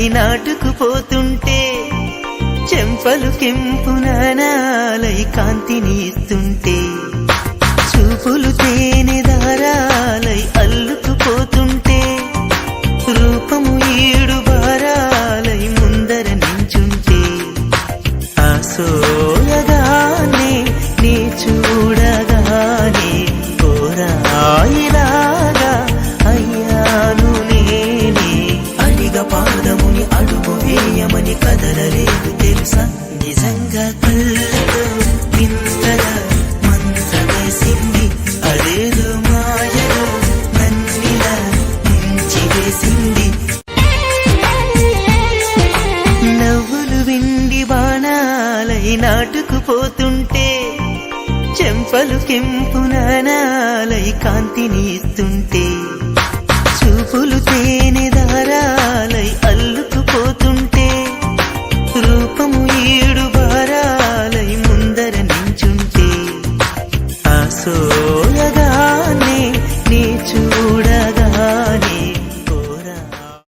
నాటుకుపోతుంటే చెంపలు కెంపు నానాలై కాంతిని ఇస్తుంటే చూపులు తేనె దారాలై అల్లుకుపోతుంటే రూపము ఈడు బారాలై ముందర నించుంటే ఆసోయగానే నీ చూడగానే కోరాయిలాగా అయ్యాను నేనే అడిగ పాదముని అడుగు వేయమని కదలలేదు తెలుసా నిజంగా కళ్ళతో వింతగా మంత్రమేసింది అదేదో మాయలో నన్నిలా ముంచివేసింది నవ్వులు విండి బాణాలై నాటుకుపోతుంటే చెంపలు కెంపు నానాలై కాంతిని ఇస్తుంటే చూపులు తేనె దారా